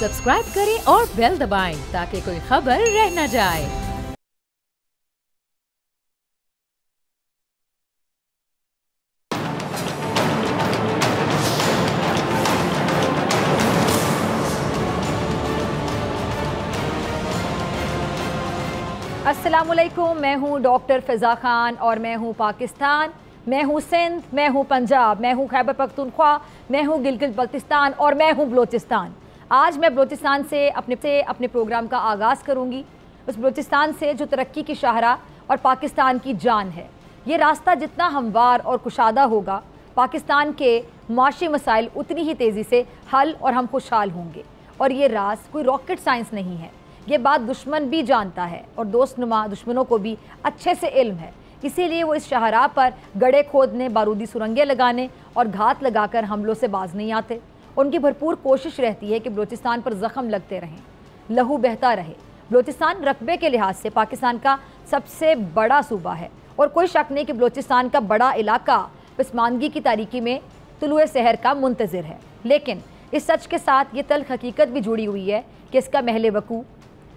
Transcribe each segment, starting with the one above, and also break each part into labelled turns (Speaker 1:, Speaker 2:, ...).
Speaker 1: Subscribe करें और bell दबाएं ताकि कोई खबर रह न जाए।
Speaker 2: अस्सलामुअलैकुम, मैं हूँ डॉक्टर फ़िज़ा ख़ान और मैं हूँ पाकिस्तान, मैं हूँ सिंध, मैं हूँ पंजाब, मैं हूँ खैबर पख्तूनख्वा, मैं हूँ गिलगित बल्तिस्तान और मैं हूँ बलोचिस्तान। आज मैं बलोचिस्तान से अपने प्रोग्राम का आगाज़ करूँगी। उस बलोचिस्तान से जो तरक्की की शाहराह और पाकिस्तान की जान है। ये रास्ता जितना हमवार और कुशादा होगा, पाकिस्तान के माशी मसाइल उतनी ही तेज़ी से हल और हम खुशहाल होंगे। और ये राज कोई रॉकेट साइंस नहीं है, ये बात दुश्मन भी जानता है और दोस्तनुमा दुश्मनों को भी अच्छे से इल्म है। इसीलिए वो इस शाहराह पर गड्ढे खोदने, बारूदी सुरंगें लगाने और घात लगाकर हमलों से बाज नहीं आते। उनकी भरपूर कोशिश रहती है कि बलोचिस्तान पर ज़ख्म लगते रहें, लहू बहता रहे। बलोचिस्तान रकबे के लिहाज से पाकिस्तान का सबसे बड़ा सूबा है और कोई शक नहीं कि बलोचिस्तान का बड़ा इलाका पसमानदगी की तारीकी में तुलुए सहर का मुंतज़िर है। लेकिन इस सच के साथ ये तल्ख हकीकत भी जुड़ी हुई है कि इसका महल वकू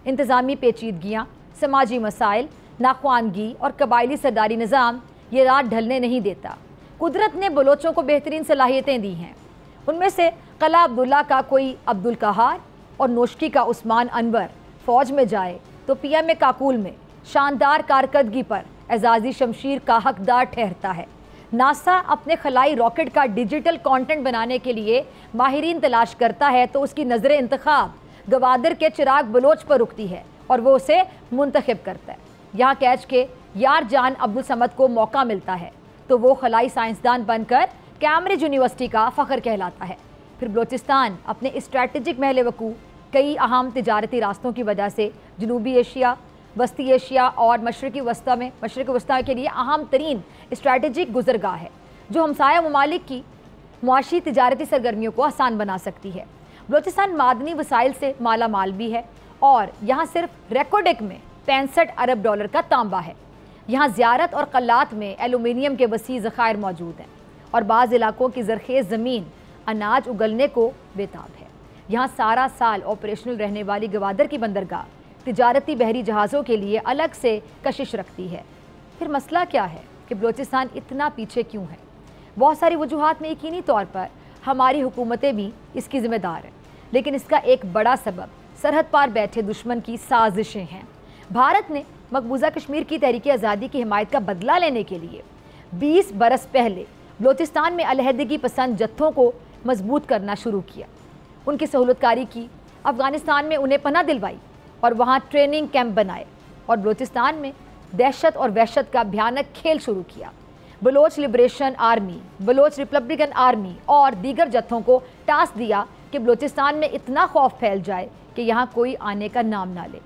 Speaker 2: इंतज़ामी पेचीदगियाँ, समाजी मसाइल, नाख्वानगी और कबायली सरदारी निज़ाम ये रात ढलने नहीं देता। कुदरत ने बलोचों को बेहतरीन सलाहियतें दी हैं। उनमें से कला अब्दुल्ला का कोई अब्दुल कहार और नोशकी का उस्मान अनवर फ़ौज में जाए तो पीएम काकूल में शानदार कारकर्दगी पर एजाज़ी शमशीर का हकदार ठहरता है। नासा अपने खलाई रॉकेट का डिजिटल कंटेंट बनाने के लिए माहिरीन तलाश करता है तो उसकी नज़र इंतखाब गवादर के चिराग बलोच पर रुकती है और वो उसे मुंतखब करता है। यहाँ कैच के यार जान अब्दुल समद को मौका मिलता है तो वो खलाई साइंसदान बनकर कैम्ब्रिज यूनिवर्सिटी का फ़ख्र कहलाता है। फिर बलोचिस्तान अपने स्ट्रैटेजिक महल वकू, कई अहम तिजारती रास्तों की वजह से जनूबी एशिया, वस्ती एशिया और मशरक़ी वस्ता के लिए अहम तरीन स्ट्रैटेजिक गुजरगाह है जो हमसाया ममालिक की मुआशी तिजारती सरगर्मियों को आसान बना सकती है। बलोचिस्तान मादनी वसाइल से माला माल भी है और यहाँ सिर्फ रेकोर्डिक में 65 अरब डॉलर का तांबा है। यहाँ ज़ियारत और कल्लात में एलुमिनियम के वसी ज़खायर मौजूद हैं और बाज़ इलाकों की ज़रखेज़ ज़मीन अनाज उगलने को बेताब है। यहाँ सारा साल ऑपरेशनल रहने वाली गवादर की बंदरगाह तिजारती बहरी जहाज़ों के लिए अलग से कशिश रखती है। फिर मसला क्या है कि बलोचिस्तान इतना पीछे क्यों है? बहुत सारी वजूहात में यकीनी तौर पर हमारी हुकूमतें भी इसकी ज़िम्मेदार हैं, लेकिन इसका एक बड़ा सबब सरहद पार बैठे दुश्मन की साजिशें हैं। भारत ने मकबूजा कश्मीर की तहरीक आज़ादी की हिमायत का बदला लेने के लिए 20 बरस पहले बलोचिस्तान में अलहदगी पसंद जत्थों को मजबूत करना शुरू किया, उनकी सहूलतकारी की, अफ़गानिस्तान में उन्हें पनाह दिलवाई और वहाँ ट्रेनिंग कैंप बनाए और बलोचिस्तान में दहशत और वहशत का भयानक खेल शुरू किया। Baloch Liberation Army, Baloch Republican Army और दीगर जत्थों को टास्क दिया कि बलोचिस्तान में इतना खौफ फैल जाए कि यहाँ कोई आने का नाम ना ले।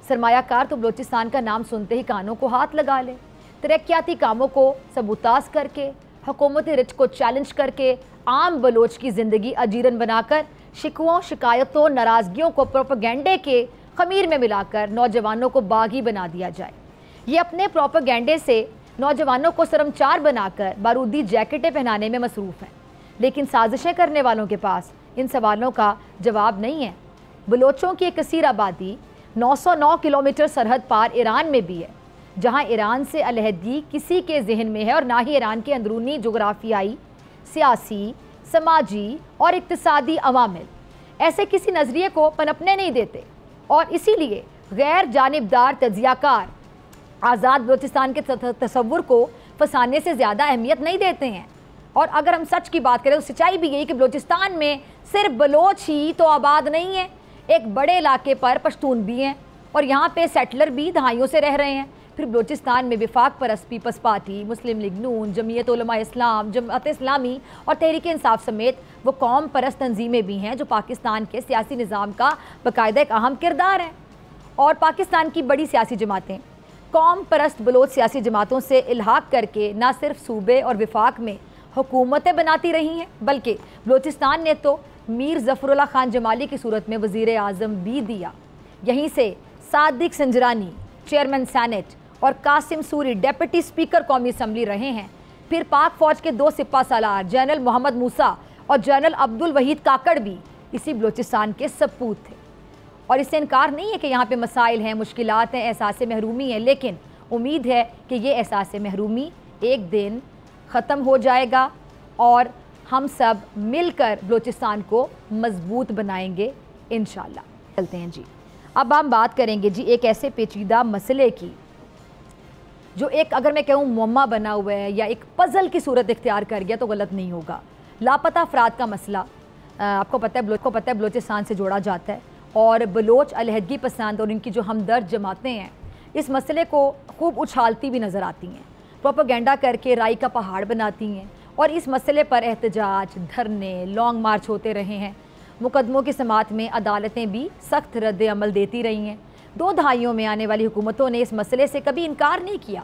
Speaker 2: सरमायाकार तो बलोचिस्तान का नाम सुनते ही कानों को हाथ लगा ले। तरक्याती कामों को सबूताज करके, हुकूमती रिच को चैलेंज करके, आम बलोच की ज़िंदगी अजीरन बनाकर, शिकवों, शिकायतों, नाराज़गियों को प्रोपेगेंडे के खमीर में मिलाकर नौजवानों को बागी बना दिया जाए। ये अपने प्रोपेगेंडे से नौजवानों को शर्मचार बनाकर बारूदी जैकेटें पहनाने में मसरूफ़ हैं, लेकिन साजिशें करने वालों के पास इन सवालों का जवाब नहीं है। बलोचों की एक कसीर आबादी 909 किलोमीटर सरहद पार ईरान में भी है, जहां ईरान से अलहदगी किसी के जहन में है और ना ही ईरान के अंदरूनी जोग्राफियाई, सियासी, समाजी और इक्तिसादी अवामिल ऐसे किसी नज़रिए को पनपने नहीं देते और इसीलिए गैर जानिबदार तज्जियाकार आज़ाद बलोचिस्तान के तसव्वुर को फंसाने से ज़्यादा अहमियत नहीं देते हैं। और अगर हम सच की बात करें तो सच्चाई भी यही कि बलोचिस्तान में सिर्फ बलोच ही तो आबाद नहीं है, एक बड़े इलाके पर पश्तून भी हैं और यहाँ पे सेटलर भी दहाइयों से रह रहे हैं। फिर बलोचिस्तान में विफाक परस्त पीपल्स पार्टी, मुस्लिम लीग नून, जमीयत उलमा इस्लाम, जमात इस्लामी और तहरीक इंसाफ समेत वो कौम परस्त तंजीमें भी हैं जो पाकिस्तान के सियासी निज़ाम का बाकायदा एक अहम किरदार है। और पाकिस्तान की बड़ी सियासी जमातें कौम परस्त बलोच सियासी जमातों से इल्हाक करके ना सिर्फ सूबे और विफाक में हुकूमतें बनाती रही हैं, बल्कि बलोचिस्तान ने तो मीर ज़फ़रुल्लाह खान जमाली की सूरत में वज़ीर आज़म भी दिया। यहीं से सादिक संजरानी चेयरमैन सेनेट और कासिम सूरी डेप्यूटी स्पीकर कौमी असम्बली रहे हैं। फिर पाक फ़ौज के 2 सिपा सालार जनरल मोहम्मद मूसा और जनरल अब्दुल वहीद काकड़ भी इसी बलूचिस्तान के सपूत थे। और इससे इनकार नहीं है कि यहाँ पे मसाइल हैं, मुश्किलात हैं, एहसास महरूमी है, लेकिन उम्मीद है कि ये एहसास महरूमी एक दिन ख़त्म हो जाएगा और हम सब मिलकर बलूचिस्तान को मजबूत बनाएंगे इंशाल्लाह। चलते हैं जी, अब हम बात करेंगे जी एक ऐसे पेचीदा मसले की जो एक, अगर मैं कहूँ, मुअम्मा बना हुआ है या एक पज़ल की सूरत इख्तियार कर गया तो गलत नहीं होगा। लापता अफराद का मसला आपको पता है बलूचिस्तान से जोड़ा जाता है और बलोच अलहदगी पसंद और इनकी जो हमदर्द जमातें हैं इस मसले को खूब उछालती भी नज़र आती हैं, प्रोपेगेंडा करके राई का पहाड़ बनाती हैं और इस मसले पर एहतजाज, धरने, लॉन्ग मार्च होते रहे हैं। मुकदमों की समात में अदालतें भी सख्त रद्द अमल देती रही हैं। 2 दहाइयों में आने वाली हुकूमतों ने इस मसले से कभी इनकार नहीं किया।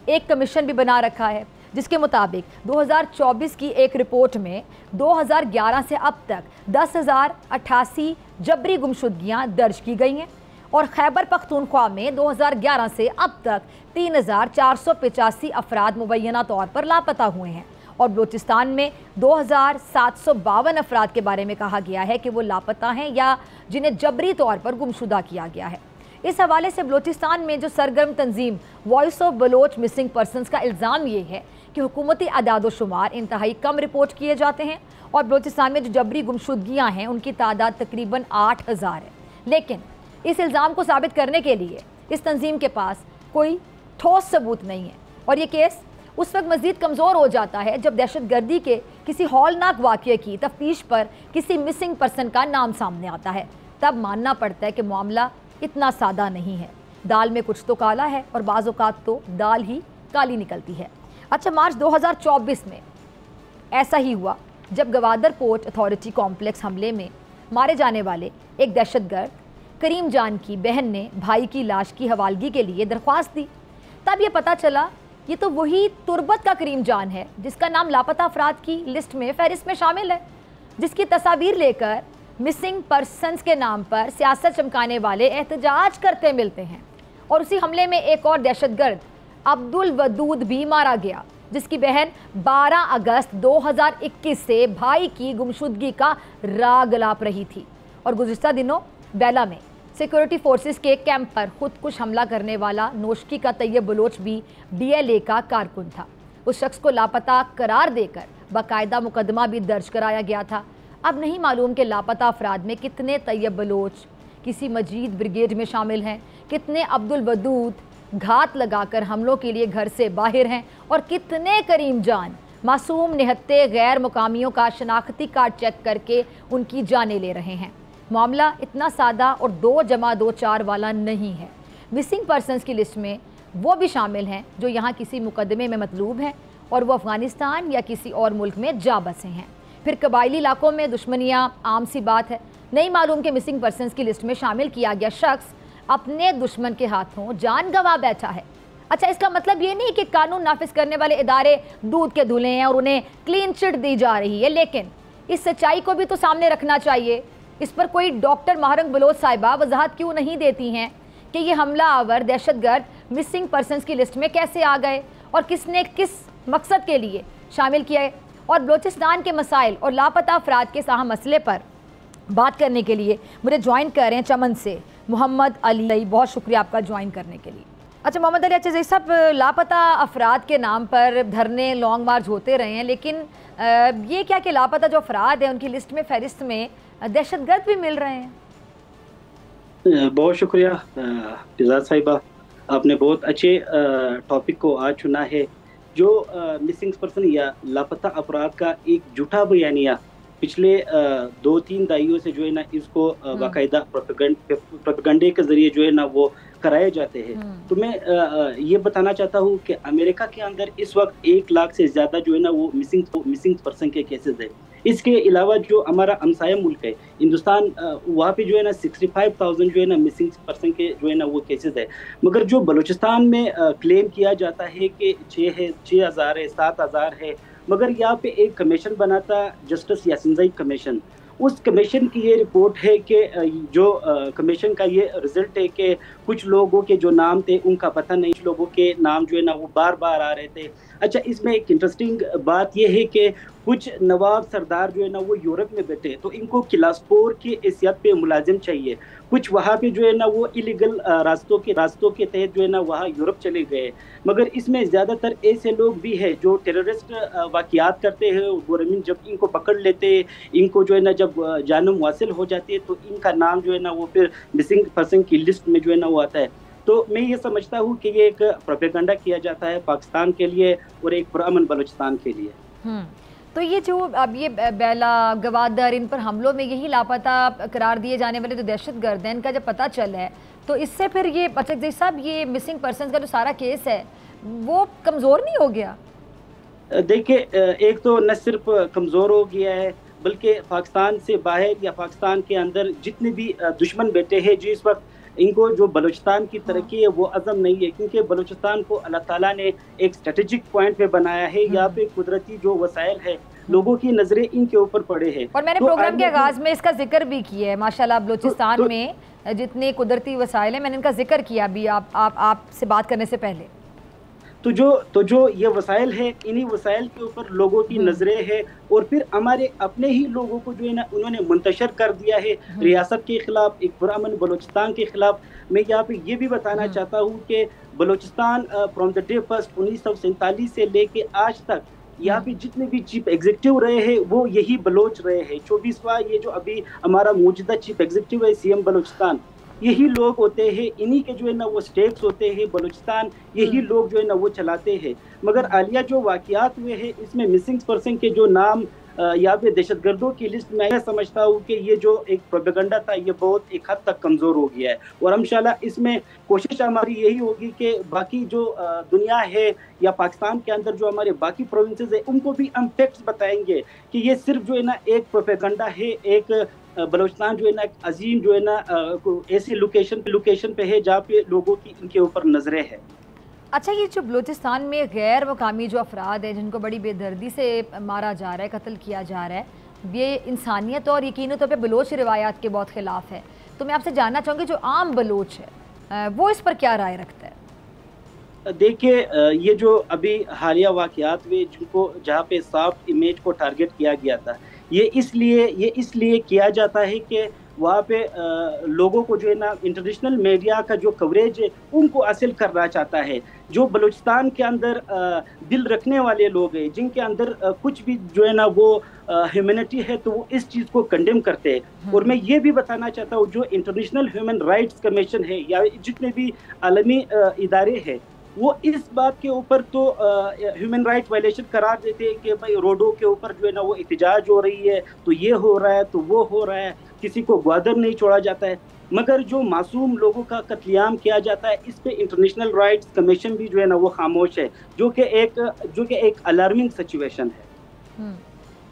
Speaker 2: एक कमीशन भी बना रखा है जिसके मुताबिक 2024 की एक रिपोर्ट में 2011 से अब तक 10,088 जबरी गुमशुदगियाँ दर्ज की गई हैं और खैबर पख्तूनख्वा में 2011 से अब तक 3,485 अफराद मुबैना तौर पर लापता हुए हैं और बलूचिस्तान में 2,752 अफराद के बारे में कहा गया है कि वो लापता हैं या जिन्हें जबरी तौर पर गुमशुदा किया गया है। इस हवाले से बलूचिस्तान में जो सरगर्म तंजीम voice of Baloch missing persons का इल्ज़ाम ये है कि हुकूमती अदाद शुमार इंतहाई कम रिपोर्ट किए जाते हैं और बलूचिस्तान में जो जबरी गुमशुदगियाँ हैं उनकी तादाद तकरीबन 8,000 है। लेकिन इस इल्ज़ाम को साबित करने के लिए इस तंजीम के पास कोई ठोस सबूत नहीं है और ये केस उस वक्त मज़ीद कमज़ोर हो जाता है जब दहशतगर्दी के किसी हौलनाक वाक़ये की तफ्तीश पर किसी मिसिंग पर्सन का नाम सामने आता है। तब मानना पड़ता है कि मामला इतना सादा नहीं है, दाल में कुछ तो काला है और बाज़ औक़ात तो दाल ही काली निकलती है। अच्छा, मार्च 2024 में ऐसा ही हुआ जब गवादर पोर्ट अथॉरिटी कॉम्प्लेक्स हमले में मारे जाने वाले एक दहशतगर्द करीम जान की बहन ने भाई की लाश की हवालगी के लिए दरख्वास्त दी। तब ये पता चला ये तो वही तुर्बत का करीम जान है जिसका नाम लापता अफराद की लिस्ट में, फहरिस्त में शामिल है, जिसकी तस्वीर लेकर मिसिंग पर्सन्स के नाम पर सियासत चमकाने वाले एहतजाज करते मिलते हैं। और उसी हमले में एक और दहशतगर्द अब्दुल वदूद भी मारा गया जिसकी बहन 12 अगस्त 2021 से भाई की गुमशुदगी का राग अलाप रही थी और गुज़िश्ता दिनों बेला में सिक्योरिटी फोर्सेस के कैंप पर खुदकुश हमला करने वाला नोशकी का तैयब बलोच भी DLA का कारकुन था। उस शख्स को लापता करार देकर बाकायदा मुकदमा भी दर्ज कराया गया था। अब नहीं मालूम कि लापता अफराद में कितने तैयब बलोच किसी मजीद ब्रिगेड में शामिल हैं, कितने अब्दुल वदूद घात लगाकर हमलों के लिए घर से बाहर हैं और कितने करीम जान मासूम निहत्ते गैर मुकामियों का शनाख्ती कार्ड चेक करके उनकी जानें ले रहे हैं। मामला इतना सादा और 2 जमा 2 4 वाला नहीं है। मिसिंग पर्सनस की लिस्ट में वो भी शामिल हैं जो यहाँ किसी मुकदमे में मतलूब हैं और वो अफ़गानिस्तान या किसी और मुल्क में जा बसे हैं। फिर कबायली इलाकों में दुश्मनियाँ आम सी बात है। नहीं मालूम कि मिसिंग पर्सनस की लिस्ट में शामिल किया गया शख्स अपने दुश्मन के हाथों जान गंवा बैठा है। अच्छा, इसका मतलब ये नहीं कि कानून नाफिज करने वाले इदारे दूध के धुले हैं और उन्हें क्लीन चिट दी जा रही है, लेकिन इस सच्चाई को भी तो सामने रखना चाहिए। इस पर कोई डॉक्टर महारंग बलोच साहिबा वजाहत क्यों नहीं देती हैं कि ये हमला आवर दहशतगर्द मिसिंग पर्सनस की लिस्ट में कैसे आ गए और किसने किस मकसद के लिए शामिल किया है। और बलूचिस्तान के मसाइल और लापता अफराद के साहा मसले पर बात करने के लिए मुझे ज्वाइन कर रहे हैं चमन से मोहम्मद अली। बहुत शुक्रिया आपका ज्वाइन करने के लिए। अच्छा मोहम्मद अली, अच्छा, ये सब लापता अफराद के नाम पर धरने लॉन्ग मार्च होते रहे हैं, लेकिन ये क्या कि लापता जो अफराद हैं उनकी लिस्ट में, फहरिस्त में दहशतगर्द भी मिल रहे हैं?
Speaker 3: बहुत शुक्रिया फिजा साहिबा, आपने बहुत अच्छे टॉपिक को आज चुना है। जो मिसिंग पर्सन या लापता अफराद का एक झूठा बयानिया पिछले 2-3 दहाइयों से जो है ना इसको बाकायदा प्रोपेगेंडे के जरिए जो है ना वो कराए जाते हैं। तो मैं ये बताना चाहता हूँ कि अमेरिका के अंदर इस वक्त 1 लाख से ज़्यादा जो है ना वो मिसिंग पर्सन के केसेस है। इसके अलावा जो हमारा हमसाया मुल्क है हिंदुस्तान, वहाँ पे जो है ना 65,000 जो है ना मिसिंग पर्सन के जो है ना वो केसेस है। मगर जो बलूचिस्तान में क्लेम किया जाता है कि 6,000 है, 7,000 है, मगर यहाँ पे एक कमीशन बना था जस्टिस यासिनजाई कमीशन। उस कमीशन की ये रिपोर्ट है कि जो कमीशन का ये रिजल्ट है कि कुछ लोगों के जो नाम थे उनका पता नहीं, कुछ लोगों के नाम जो है ना वो बार बार आ रहे थे। अच्छा, इसमें एक इंटरेस्टिंग बात ये है कि कुछ नवाब सरदार जो है ना वो यूरोप में बैठे, तो इनको क्लास 4 की हैसियत पे मुलाजिम चाहिए। कुछ वहाँ पे जो है ना वो इलीगल रास्तों के तहत जो है ना वहाँ यूरोप चले गए। मगर इसमें ज़्यादातर ऐसे लोग भी हैं जो टेररिस्ट वाक़ियात करते हैं। गवर्नमेंट जब इनको पकड़ लेते हैं, इनको जो है ना जब जानम हासिल हो जाती है, तो इनका नाम जो है ना वो फिर मिसिंग पर्सन की लिस्ट में जो है ना वो आता है। तो मैं ये समझता हूँ कि ये एक प्रोपेगेंडा किया जाता है पाकिस्तान के लिए और एक पुरअमन बलूचिस्तान के लिए।
Speaker 2: तो ये जो अब ये बेला गवादर इन पर हमलों में यही लापता करार दिए जाने वाले जो दहशतगर्द हैं, इनका जब पता चला है तो इससे फिर ये अचक साहब ये मिसिंग पर्सन का जो सारा केस है वो कमज़ोर नहीं हो गया?
Speaker 3: देखिए, एक तो न सिर्फ कमज़ोर हो गया है, बल्कि पाकिस्तान से बाहर या पाकिस्तान के अंदर जितने भी दुश्मन बैठे हैं जो इस वक्त इनको जो बलूचिस्तान की तरक्की है वो अज़म नहीं है, क्योंकि बलूचिस्तान को अल्लाह ताला ने एक स्ट्रेटेजिक पॉइंट पे बनाया है। यहाँ पे कुदरती जो वसाइल है, लोगों की नजरें इनके ऊपर पड़े हैं।
Speaker 2: और मैंने प्रोग्राम के आगाज में इसका जिक्र भी किया है माशाल्लाह, बलूचिस्तान में जितने कुदरती वसाइल हैं मैंने इनका जिक्र किया अभी आपसे बात करने से पहले।
Speaker 3: तो जो ये वसाइल है, इन्हीं वसाइल के ऊपर लोगों की नजरें हैं, और फिर हमारे अपने ही लोगों को जो है ना उन्होंने मुंतशर कर दिया है रियासत के खिलाफ, एक पुरअमन बलूचिस्तान के खिलाफ। मैं यहाँ पे ये भी बताना चाहता हूँ कि Balochistan from the day first 1947 से लेके आज तक यहाँ पे जितने भी चीफ एग्जीक्यूटिव रहे हैं वो यही बलोच रहे हैं। 24वां ये जो अभी हमारा मौजूदा चीफ एग्जीक्यूटिव है सीएम बलूचिस्तान, यही लोग होते हैं, इन्हीं के जो है ना वो स्टेट्स होते हैं बलूचिस्तान, यही लोग जो है ना वो चलाते हैं। मगर हालिया जो वाक़यात हुए हैं इसमें मिसिंग पर्सन के जो नाम यहाँ पे दहशतगर्दों की लिस्ट में, मैं समझता हूँ कि ये जो एक प्रोपेगेंडा था ये बहुत एक हद तक कमज़ोर हो गया है। और इंशाल्लाह इसमें कोशिश हमारी यही होगी कि बाकी जो दुनिया है या पाकिस्तान के अंदर जो हमारे बाकी प्रोविंसेस है उनको भी हम फैक्ट्स बताएंगे कि ये सिर्फ जो है ना एक प्रोपेगेंडा है। एक बलूचिस्तान जो है ना अजीम जो है ना ऐसी लोकेशन पे है जहाँ पे लोगों की इनके ऊपर नजरें हैं।
Speaker 2: अच्छा, ये जो बलूचिस्तान में गैर मुकामी जो अफराद हैं जिनको बड़ी बेदर्दी से मारा जा रहा है, कत्ल किया जा रहा है, ये इंसानियत और यकीनी तौर पे बलोच रिवायात के बहुत ख़िलाफ़ है। तो मैं आपसे जानना चाहूँगी जो आम बलोच है वो इस पर क्या राय रखता है?
Speaker 3: देखिए, ये जो अभी हालिया वाक़यात हुए जिनको जहाँ पे साफ इमेज को टारगेट किया गया था, ये इसलिए किया जाता है कि वहाँ पे लोगों को जो है ना इंटरनेशनल मीडिया का जो कवरेज है उनको हासिल करना चाहता है। जो बलूचिस्तान के अंदर दिल रखने वाले लोग हैं, जिनके अंदर कुछ भी जो है ना वो ह्यूमैनिटी है, तो वो इस चीज़ को कंडेम करते हैं। और मैं ये भी बताना चाहता हूँ जो इंटरनेशनल ह्यूमन राइट्स कमीशन है या जितने भी आलमी इदारे हैं वो इस बात के ऊपर तो ह्यूमन राइट वायलेशन करार देते हैं कि भाई रोडों के ऊपर जो है ना वो एहतजाज हो रही है, तो ये हो रहा है तो वो हो रहा है, किसी को ग्वादर नहीं छोड़ा जाता है। मगर जो मासूम लोगों का कत्लेआम किया जाता है इस पे इंटरनेशनल राइट्स कमीशन भी जो है ना वो खामोश है, जो कि एक अलार्मिंग सिचुएशन है।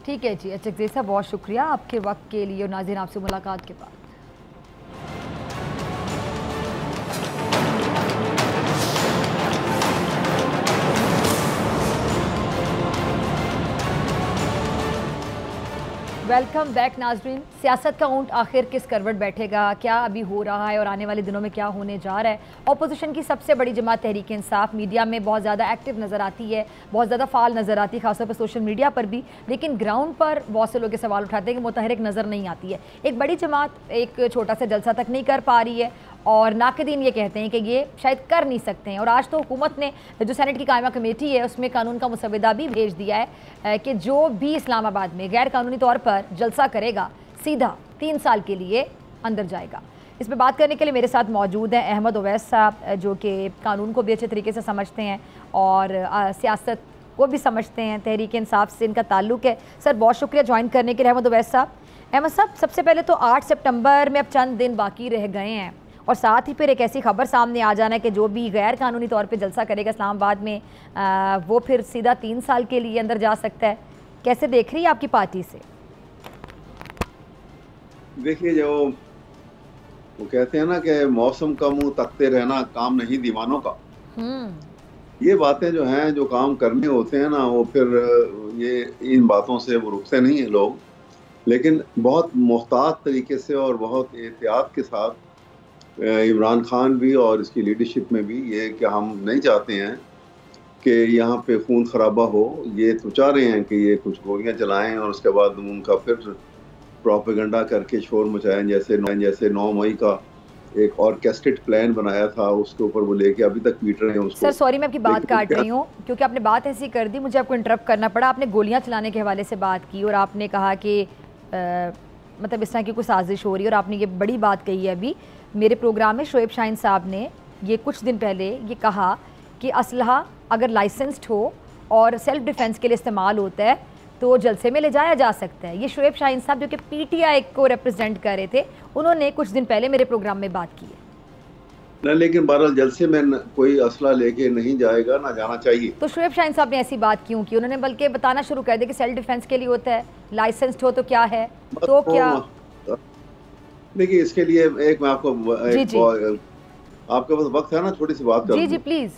Speaker 2: ठीक है जी, अच्छा जैसा बहुत शुक्रिया आपके वक्त के लिए। और नाज़रीन, आपसे मुलाकात के बाद वेलकम बैक नाजरीन। सियासत का ऊंट आखिर किस करवट बैठेगा, क्या अभी हो रहा है और आने वाले दिनों में क्या होने जा रहा है? ऑपोजिशन की सबसे बड़ी जमात तहरीक इंसाफ मीडिया में बहुत ज़्यादा एक्टिव नज़र आती है, बहुत ज़्यादा फाल नज़र आती है, खासतौर पर सोशल मीडिया पर भी, लेकिन ग्राउंड पर बहुत से लोग ये सवाल उठाते हैं कि मुतहरिक नज़र नहीं आती है। एक बड़ी जमात एक छोटा सा जलसा तक नहीं कर पा रही है और नाक़दीन ये कहते हैं कि ये शायद कर नहीं सकते हैं। और आज तो हुकूमत ने जो सेनेट की कायमा कमेटी है उसमें कानून का मुसवदा भी भेज दिया है कि जो भी इस्लामाबाद में गैर कानूनी तौर पर जलसा करेगा सीधा 3 साल के लिए अंदर जाएगा। इस पर बात करने के लिए मेरे साथ मौजूद हैं अहमद ओवैस साहब, जो कि कानून को भी अच्छे तरीके से समझते हैं और सियासत को भी समझते हैं, तहरीक इंसाफ से इनका ताल्लुक़ है। सर बहुत शुक्रिया ज्वाइन करने के लिए अहमद ओवैस साहब। अहमद साहब, सबसे पहले तो 8 सितंबर में अब चंद दिन बाकी रह गए हैं और साथ ही फिर एक ऐसी खबर सामने आ जाना है कि जो भी गैर कानूनी तौर पे जलसा करेगा इस्लामाबाद में वो फिर सीधा 3 साल के लिए अंदर जा सकता है। कैसे देख रही है आपकी पार्टी से?
Speaker 4: देखिए, जो वो कहते हैं ना कि मौसम का मुंह तकते रहना काम नहीं दीवानों का, ये बातें जो हैं, जो काम करने होते हैं ना, वो फिर ये इन बातों से वो रुकते नहीं हैं लोग, लेकिन बहुत मुहतात तरीके से और बहुत एहतियात के साथ इमरान खान भी और इसकी लीडरशिप में भी ये कि हम नहीं चाहते हैं कि यहाँ पे खून खराबा हो। ये तो चाह रहे हैं कि ये कुछ गोलियां चलाएं और उसके बाद उनका फिर प्रोपेगेंडा करके शोर मचाएं, जैसे 9 मई का एक ऑर्केस्ट्रेट प्लान बनाया था, उसके ऊपर वो लेके अभी तक पीट रहे हैं उसको।
Speaker 2: सर सॉरी, मैं आपकी बात काट रही हूँ क्योंकि आपने बात ऐसी कर दी, मुझे आपको इंटरप्ट करना पड़ा। आपने गोलियां चलाने के हवाले से बात की और आपने कहा कि मतलब इस तरह की कुछ साजिश हो रही है, और आपने ये बड़ी बात कही है। अभी मेरे प्रोग्राम में शोएब शाहीन साहब ने ये कुछ दिन पहले ये कहा कि असलहा अगर लाइसेंस्ड हो और सेल्फ डिफेंस के लिए इस्तेमाल होता है तो जलसे में ले जाया जा सकता है। ये शोएब शाहीन साहब जो कि पीटीआई को रिप्रेजेंट कर रहे थे, उन्होंने कुछ दिन पहले मेरे प्रोग्राम में बात की है
Speaker 4: ना। लेकिन बहरहाल जलसे में कोई असला लेके नहीं जाएगा, ना जाना चाहिए।
Speaker 2: तो शोएब शाहीन साहब ने ऐसी बात क्यों की? उन्होंने बल्कि बताना शुरू कर दिया कि सेल्फ डिफेंस के लिए होता है, लाइसेंस्ड हो तो क्या है, तो क्या।
Speaker 4: देखिए इसके लिए एक मैं आपको आपके पास वक्त है ना, थोड़ी सी बात करूं?
Speaker 2: जी जी प्लीज।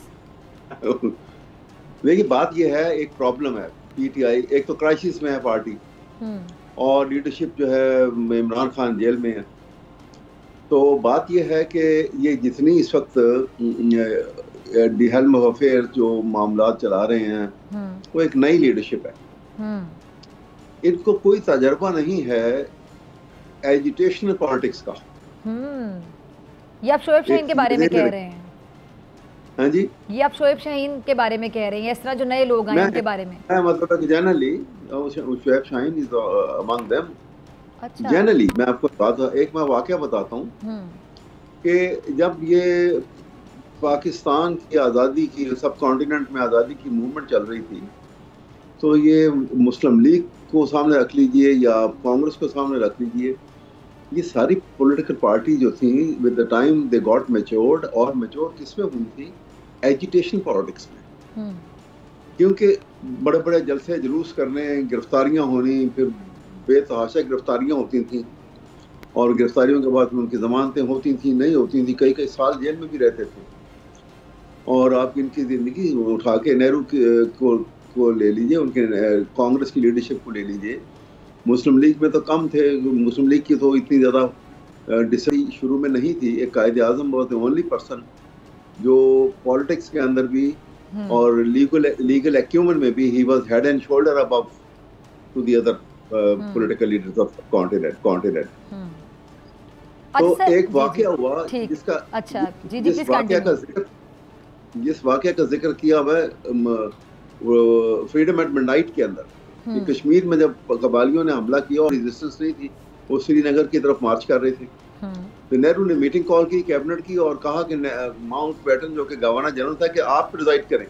Speaker 4: देखिए बात ये है, एक प्रॉब्लम है पीटीआई, एक तो क्राइसिस में है पार्टी, और लीडरशिप जो है इमरान खान जेल में है। तो बात ये है कि ये जितनी इस वक्त दी हेल्म ऑफ अफेयर जो मामला चला रहे हैं, वो एक नई लीडरशिप है। इनको कोई तजर्बा नहीं है एजिटेशनल पॉलिटिक्स का।
Speaker 2: ये आप शोएब शाहीन के बारे में कह रहे हैं?
Speaker 4: हाँ जी,
Speaker 2: ये आप शोएब शाहीन के बारे में कह रहे हैं, इस तरह जो नए लोग आए उनके बारे में?
Speaker 4: मतलब generally Shoaib Shaheen is among them.
Speaker 2: अच्छा।
Speaker 4: जनरली मैं आपको एक मैं वाकया बताता हूँ कि जब ये पाकिस्तान की आज़ादी की, सब कॉन्टिनेंट में आज़ादी की मूवमेंट चल रही थी, तो ये मुस्लिम लीग को सामने रख लीजिए या कांग्रेस को सामने रख लीजिए, ये सारी पॉलिटिकल पार्टी जो थी with the time they got matured, और मैच्योर किसमें हुई थी? एजिटेशन पॉलिटिक्स में। क्योंकि बड़े बड़े जलसे जुलूस करने, गिरफ्तारियां होनी, फिर बेतहाशा गिरफ्तारियां होती थी, और गिरफ्तारियों के बाद उनकी जमानतें होती थी, नहीं होती थी, कई कई साल जेल में भी रहते थे। और आप इनकी ज़िंदगी उठा के नेहरू को ले लीजिए, उनके कांग्रेस की लीडरशिप को ले लीजिए, मुस्लिम लीग में तो कम थे। मुस्लिम लीग की तो इतनी ज़्यादा डिसरी शुरू में नहीं थी। एक Quaid e Azam was the only person जो पॉलिटिक्स के अंदर भी और लीगल एक्यूमेन में भी he was head and shoulder above to the other political leaders of continent. तो एक वाकया हुआ जिसका जिस वाकया का जिक्र किया हुआ है फ्रीडम एट मिडनाइट के अंदर, कि कश्मीर में जब कबालियों ने हमला किया और रेजिस्टेंस नहीं थी, वो श्रीनगर की तरफ मार्च कर रहे थे, तो नेहरू ने मीटिंग कॉल की कैबिनेट की और कहा कि माउंटबेटन जो कि गवर्नर जनरल था कि आप प्रिजाइड करें।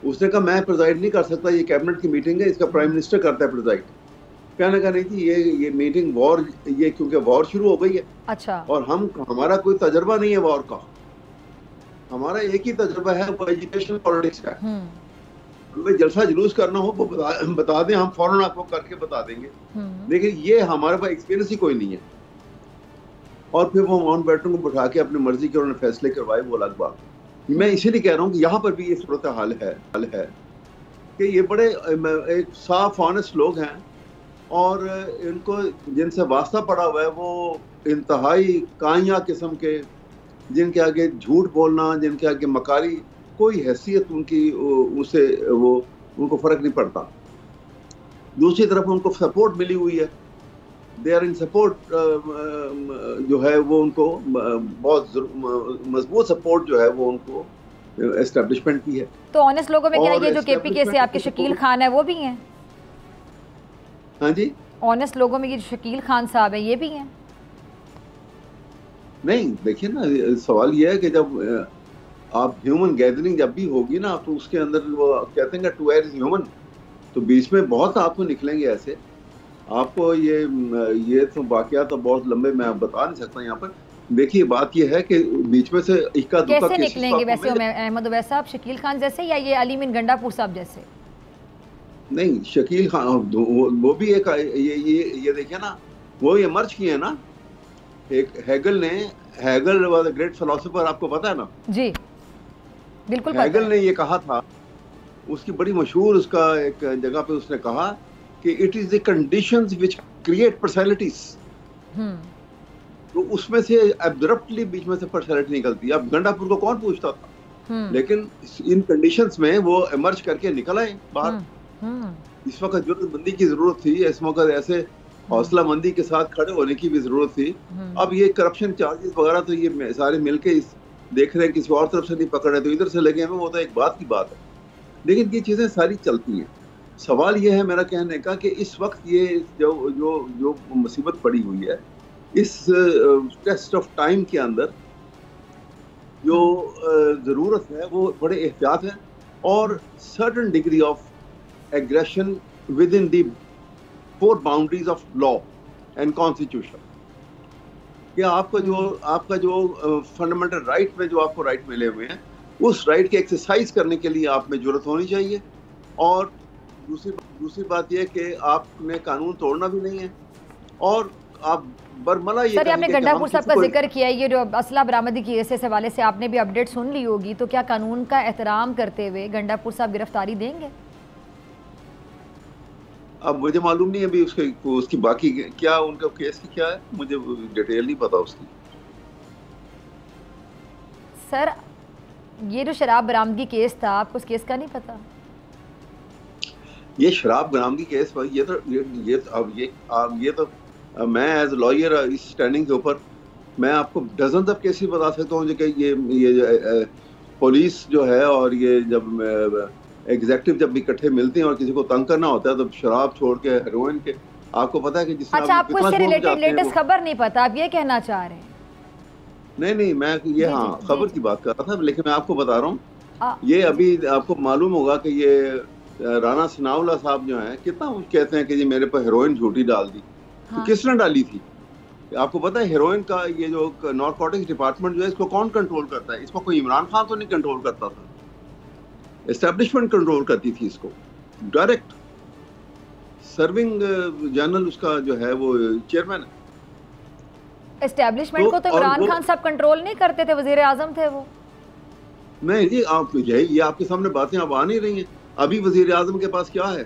Speaker 4: उसने कहा मैं प्रिजाइड नहीं कर सकता, ये कैबिनेट की मीटिंग है, इसका प्राइम मिनिस्टर करता है प्रिजाइड। कहने का नहीं थी ये मीटिंग वॉर, ये क्योंकि वॉर शुरू हो गई है।
Speaker 2: अच्छा।
Speaker 4: और हमारा कोई तजर्बा नहीं है वॉर का, हमारा एक ही तजर्बा है वो एजुकेशन पॉलिटिक्स का। हमें जलसा जुलूस करना हो वो बता दें, हम फौरन आपको करके बता देंगे, लेकिन ये हमारे पास एक्सपीरियंस ही कोई नहीं है। और फिर वो माउंटबेटन को बिठा के अपनी मर्जी के उन्होंने फैसले करवाए, वो अलग बात। मैं इसीलिए कह रहा हूँ कि यहाँ पर भी ये सूरत हाल है कि ये बड़े एक साफ ऑनेस्ट लोग हैं, और इनको जिनसे वास्ता पड़ा हुआ है वो इंतहाई काइया किस्म के, जिनके आगे झूठ बोलना, जिनके आगे मकारी कोई हैसियत उनकी उसे वो उनको फर्क नहीं पड़ता। दूसरी तरफ उनको सपोर्ट मिली हुई है, दे आर इन सपोर्ट, जो है वो उनको बहुत मजबूत सपोर्ट जो है वो उनको एस्टेब्लिशमेंट की है।
Speaker 2: तो ऑनेस्ट लोगों में क्या ये जो केपीके से आपके शकील खान है वो भी हैं?
Speaker 4: हाँ जी,
Speaker 2: ऑनेस्ट लोगों में ये जो शकील खान साहब है ये भी हैं?
Speaker 4: नहीं, देखिए ना, सवाल ये है कि जब आप ह्यूमन गैदरिंग जब भी होगी ना, तो उसके अंदर वो कहते हैं टू एयर इज ह्यूमन, तो बीच में बहुत आपको निकलेंगे ऐसे। आपको ये तो वाकया तो बहुत लंबे मैं बता नहीं सकता यहाँ पर। देखिए बात ये है कि बीच में से इक्का दुक्का
Speaker 2: कैसे निकलेंगे वैसे अहमद उवैस साहब, शकील खान जैसे या ये अली मीन गंडापुर साहब जैसे? नहीं,
Speaker 4: शकील खान वो भी एक ये देखिए ना, वो ये मर्ज किए ना। एक Hegel was a great philosopher, आपको पता है ना?
Speaker 2: जी बिल्कुल।
Speaker 4: हैगल ने ये कहा था, उसकी बड़ी मशहूर उसका एक जगह पे उसने कहा कि it is the conditions which create personalities. तो उसमें से एब्रप्टली बीच में से पर्सनैलिटी निकलती है। अब गंडापुर को कौन पूछता था? लेकिन इन कंडीशंस में वो इमर्ज करके निकल आए बाहर। इस वक्त जुर्रतमंदी की जरूरत थी, इस वक्त ऐसे हौसला मंदी के साथ खड़े होने की भी जरूरत थी। अब ये करप्शन चार्जेस वगैरह तो ये सारे मिलके इस देख रहे हैं, किसी और तरफ से नहीं पकड़ रहे तो इधर से लगे हैं, वो तो एक बात की बात है, लेकिन ये चीजें सारी चलती हैं। सवाल ये है मेरा कहने का कि इस वक्त ये जो जो जो मुसीबत पड़ी हुई है, इस टेस्ट ऑफ टाइम के अंदर जो ज़रूरत है वो बड़े एहतियात है और certain degree of aggression with in the four boundaries of law and constitution. कि आपका जो फंडामेंटल राइट में जो आपको राइट मिले हुए हैं, उस राइट के एक्सरसाइज करने के लिए आप में जरूरत होनी चाहिए। और दूसरी बात यह कि आपने कानून तोड़ना भी नहीं है। और आप बरमला ये
Speaker 2: सर, आपने गंडापुर साहब का जिक्र किया, ये जो असला बरामदी की इस हवाले से आपने भी अपडेट सुन ली होगी, तो क्या कानून का एहतराम करते हुए गंडापुर साहब गिरफ्तारी देंगे?
Speaker 4: अब मुझे मालूम नहीं अभी उसकी बाकी क्या उनका केस की क्या है, मुझे डिटेल नहीं पता उसकी।
Speaker 2: सर, ये जो शराब बरामदगी केस था, आपको उस केस का नहीं पता?
Speaker 4: ये शराब बरामदगी केस ये तो मैं एज लॉयर इस स्टैंडिंग के ऊपर मैं आपको डजन ऑफ केसेस बता सकता हूँ कि ये पुलिस जो है और ये जब एग्जेक्टिव जब इकट्ठे मिलते हैं और किसी को तंग करना होता है तो शराब छोड़ के हेरोइन के, आपको पता है कि जिस
Speaker 2: अच्छा, आपको इससे रिलेटेड लेटेस्ट खबर नहीं पता, आप ये कहना चाह रहे हैं?
Speaker 4: नहीं, मैं ये हाँ खबर की बात कर रहा था, लेकिन मैं आपको बता रहा हूँ ये अभी आपको मालूम होगा कि ये राणा सनाउल्लाह साहब जो हैं कितना वो कहते हैं कि जी मेरे पर हेरोइन झूठी डाल दी। तो किसने डाली थी? आपको पता है हेरोइन का ये जो नारकोटिक्स डिपार्टमेंट जो है इसको कौन कंट्रोल करता है? इसको कोई इमरान खान तो नहीं कंट्रोल करता था, एस्टेब्लिशमेंट कंट्रोल करती थी इसको। डायरेक्ट सर्विंग जनरल उसका जो है वो चेयरमैन है।
Speaker 2: एस्टेब्लिशमेंट को तो इमरान खान साहब कंट्रोल नहीं करते थे, वजीर आजम थे वो।
Speaker 4: नहीं जी, आप ये आपके सामने बातें अब आ नहीं रही हैं। अभी वजीर आजम के पास क्या है?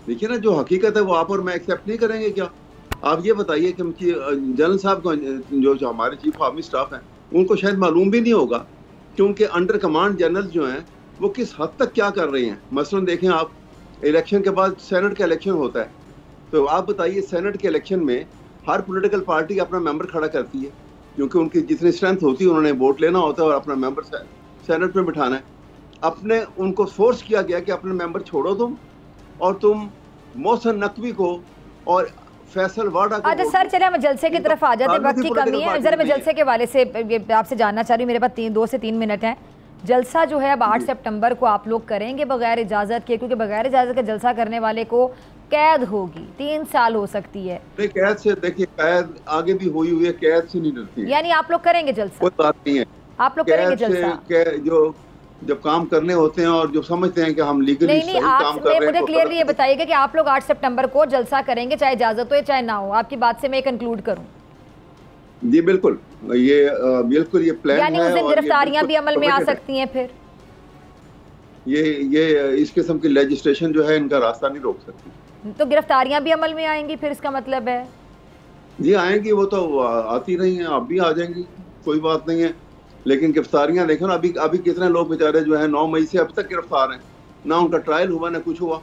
Speaker 4: देखिए ना, जो हकीकत है वो आप और मैं एक्सेप्ट नहीं करेंगे क्या? आप ये बताइए कि जनरल साहब को जो हमारे चीफ आर्मी स्टाफ हैं उनको शायद मालूम भी नहीं होगा क्योंकि अंडर कमांड जनरल जो हैं वो किस हद तक क्या कर रहे हैं। मसलन देखें आप, इलेक्शन के बाद सेनेट का इलेक्शन होता है, तो आप बताइए सेनेट के इलेक्शन में हर पॉलिटिकल पार्टी अपना मेंबर खड़ा करती है क्योंकि उनकी जितनी स्ट्रेंथ होती है उन्होंने वोट लेना होता है और अपना मेंबर सेनेट में बिठाना है। अपने उनको फोर्स किया गया कि अपने मेंबर छोड़ो तुम, और तुम मोहसिन नकवी को और फैसल वाडा को।
Speaker 2: अच्छा सर, चले हम जलसे की तरफ आ जाते, वक्त की कमी है। जरा मैं जलसे के हवाले से आपसे जानना चाह रही हूँ, मेरे पास 2 से 3 मिनट हैं। जलसा जो है अब 8 सितंबर को आप लोग करेंगे बगैर इजाज़त के, क्योंकि बगैर इजाज़त के जलसा करने वाले को कैद होगी, 3 साल हो सकती है।
Speaker 4: कैद से देखिए, कैद आगे भी हुई है, कैद से नहीं डरती।
Speaker 2: यानी आप लोग करेंगे जलसा?
Speaker 4: कोई बात नहीं है,
Speaker 2: आप लोग करेंगे जलसा?
Speaker 4: जो जब काम करने होते हैं और जो समझते हैं कि हम लीगली सही काम कर रहे हैं।
Speaker 2: मुझे क्लियरली ये बताइएगा कि आप लोग 8 सितंबर को जलसा करेंगे, चाहे इजाजत हो या चाहे ना हो। आपकी बात से मैं कंक्लूड करूं?
Speaker 4: जी बिल्कुल, ये प्लान है।
Speaker 2: यानी उस दिन गिरफ्तारियां भी अमल में आ सकती हैं? फिर
Speaker 4: ये इस किस्म की लेजिस्लेशन जो है इनका रास्ता नहीं रोक सकती।
Speaker 2: तो गिरफ्तारियां भी अमल में आएंगी फिर, इसका मतलब है?
Speaker 4: जी आएंगी, वो तो आती रही हैं, अब भी आ जाएंगी, कोई बात नहीं है। लेकिन गिरफ्तारियां देखो ना, अभी कितने लोग बेचारे जो है 9 मई से अब तक गिरफ्तार हैं, ना उनका ट्रायल हुआ ना कुछ हुआ।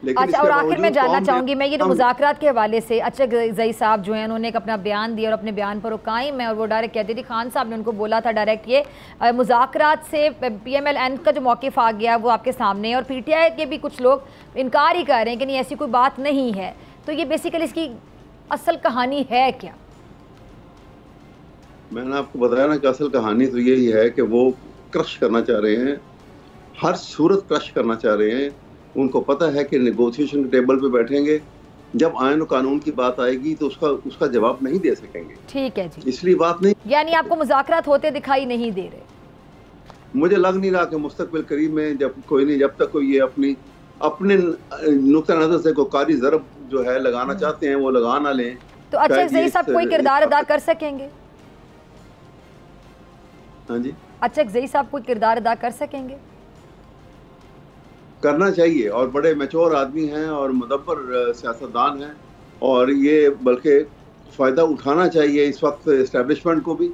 Speaker 2: अच्छा, और आखिर में जानना चाहूंगी मैं, ये जो मुज़ाकरात के हवाले से अचक ज़ई साहब जो हैं उन्होंने एक अपना बयान दिया और अपने बयान पर वो कायम है और वो डायरेक्ट कहते थे, खान साहब ने उनको बोला था डायरेक्ट ये मुज़ाकरात से PMLN का जो मौक़िफ़ आ गया वो आपके सामने, और PTI के भी कुछ लोग इनकार ही कर रहे हैं कि नहीं ऐसी कोई बात नहीं है। तो ये बेसिकली इसकी असल कहानी है क्या?
Speaker 4: मैंने आपको बताया ना कि असल कहानी तो यही है कि वो क्रश करना चाह रहे हैं, हर सूरत क्रश करना चाह रहे हैं। उनको पता है कि नेगोशिएशन के टेबल पे बैठेंगे, जब आयन और कानून की बात आएगी तो उसका जवाब नहीं दे सकेंगे।
Speaker 2: ठीक है जी,
Speaker 4: इसलिए बात नहीं।
Speaker 2: यानी आपको मुज़ाकरात होते दिखाई नहीं दे रहे?
Speaker 4: मुझे लग नहीं रहा कि मुस्तकबिल करीब में, जब तक कोई ये अपने नुक्ता नजर से कोई कारी ज़रब जो है लगाना चाहते हैं वो लगा ना लें।
Speaker 2: तो अच्छा ज़ई साहब कोई किरदार अदा कर सकेंगे?
Speaker 4: हाँ जी,
Speaker 2: अच्छा ज़ई साहब कोई किरदार अदा कर सकेंगे?
Speaker 4: करना चाहिए, और बड़े मैच्योर आदमी हैं और मुदब्बर सियासतदान हैं, और ये बल्कि फ़ायदा उठाना चाहिए इस वक्त एस्टेब्लिशमेंट को भी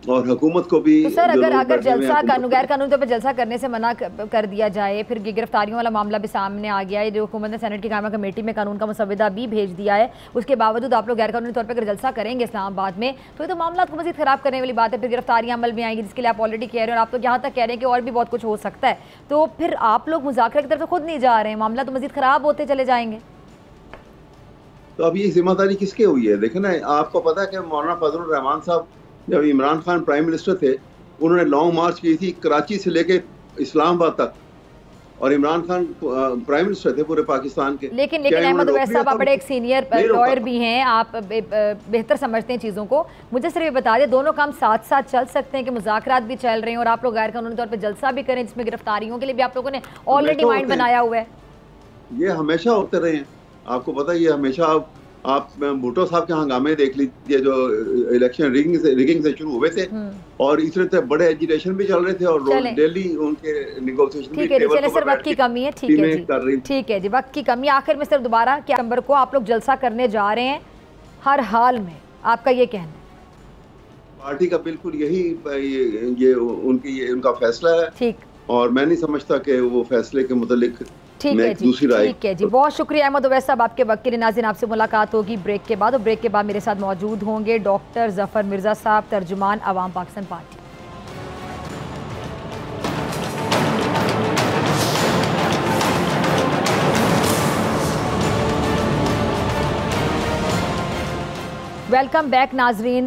Speaker 4: और हुकूमत को भी।
Speaker 2: तो सर अगर जलसा गैर कानूनी तौर पर जलसा करने से मना कर दिया जाए, फिर गिरफ्तारियों वाला मामला भी सामने आ गया है, जो हुकूमत ने सेनेट की कायमा कमेटी में कानून का मसवदा भी भेज दिया है, उसके बावजूद आप लोग गैर कानूनी तौर पर अगर जलसा करेंगे इस्लामाबाद में, तो ये तो मामला को मज़ीद ख़राब करने वाली बात है। फिर गिरफ्तारियाँ अमल में आएंगी, जिसके लिए आप ऑलरेडी कह रहे हैं, और आप लोग यहाँ तक कह रहे हैं कि और भी बहुत कुछ हो सकता है, तो फिर आप लोग मुज़ाकरा की तरफ खुद नहीं जा रहे हैं, मामला तो मज़ीद ख़राब होते चले जाएंगे।
Speaker 4: तो अब ये जिम्मेदारी किसके हुई है? देखें ना, आपको पता है कि मौलाना फजलुर रहमान साहब जब इमरान खान प्राइम मिनिस्टर थे, उन्होंने लॉन्ग मार्च की थी कराची से लेके इस्लामाबाद तक, और इमरान खान प्राइम मिनिस्टर थे पूरे पाकिस्तान के।
Speaker 2: लेकिन अहमद उवैस साहब, आप बड़े एक सीनियर लॉयर भी हैं, आप बेहतर समझते हैं चीज़ों को, मुझे सिर्फ ये बता दें, दोनों काम साथ साथ चल सकते हैं कि मुज़ाकरात भी चल रहे हैं और आप लोग गैर कानूनी तौर पर जलसा भी करें, जिसमें गिरफ्तारियों के लिए भी आप लोगों ने ऑलरेडी माइंड बनाया हुआ है? ये
Speaker 4: हमेशा होते रहे हैं, आपको पता है, ये हमेशा। आप भुट्टो साहब के हंगामे देख लीजिए, जो इलेक्शन रिगिंग से शुरू हुए थे, और इस तरह से बड़े एजिटेशन भी चल रहे थे, और डेली उनके नेगोशिएशन भी टेबल पर
Speaker 2: सर वक्त की कमी है, ठीक है जी, वक्त की कमी। आखिर में सर दोबारा क्या नंबर को आप लोग जलसा करने जा रहे हैं हर हाल में, आपका ये कहना है?
Speaker 4: पार्टी का बिल्कुल यही ये उनका फैसला है, ठीक, और मैं नहीं समझता कि वो फैसले के मुतालिक
Speaker 2: ठीक है जी, बहुत शुक्रिया अहमद उवैस साहब आपके वक्त के लिए। नाज़रीन, आपसे मुलाकात होगी ब्रेक के बाद, और ब्रेक के बाद मेरे साथ मौजूद होंगे डॉक्टर ज़फ़र मिर्ज़ा साहब, तर्जुमान अवाम पाकिस्तान पार्टी। वेलकम बैक नाजरीन,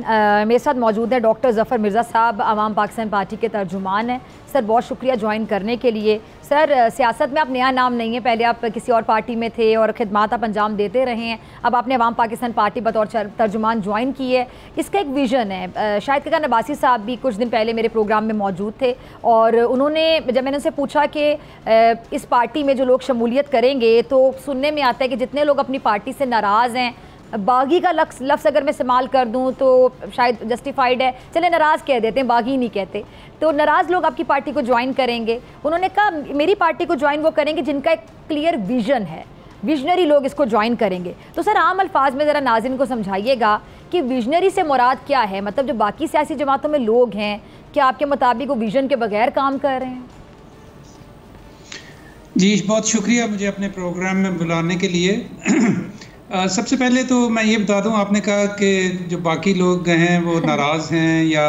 Speaker 2: मेरे साथ मौजूद है डॉक्टर ज़फ़र मिर्ज़ा साहब, अवाम पाकिस्तान पार्टी के तर्जुमान हैं। सर बहुत शुक्रिया ज्वाइन करने के लिए। सर सियासत में आप नया नाम नहीं है, पहले आप किसी और पार्टी में थे और खिदमात आप अंजाम देते रहे हैं, अब आपने अवाम पाकिस्तान पार्टी बतौर तर्जुमान ज्वाइन की है। इसका एक विज़न है, शाहिद काका नबासी साहब भी कुछ दिन पहले मेरे प्रोग्राम में मौजूद थे, और उन्होंने, जब मैंने उनसे पूछा कि इस पार्टी में जो लोग शमूलियत करेंगे, तो सुनने में आता है कि जितने लोग अपनी पार्टी से नाराज़ हैं, बागी का लफ्ज़ अगर मैं इस्तेमाल कर दूं तो शायद जस्टिफाइड है, चले नाराज़ कह देते हैं, बागी नहीं कहते, तो नाराज़ लोग आपकी पार्टी को ज्वाइन करेंगे। उन्होंने कहा मेरी पार्टी को ज्वाइन वो करेंगे जिनका एक क्लियर विजन है, विजनरी लोग इसको ज्वाइन करेंगे। तो सर आम अल्फाज में ज़रा नाज़रीन को समझाइएगा कि विजनरी से मुराद क्या है, मतलब जो बाकी सियासी जमातों में लोग हैं, क्या आपके मुताबिक वो विजन के बगैर काम कर रहे हैं?
Speaker 5: जी बहुत शुक्रिया मुझे अपने प्रोग्राम में बुलाने के लिए। सबसे पहले तो मैं ये बता दूं, आपने कहा कि जो बाकी लोग हैं वो नाराज़ हैं या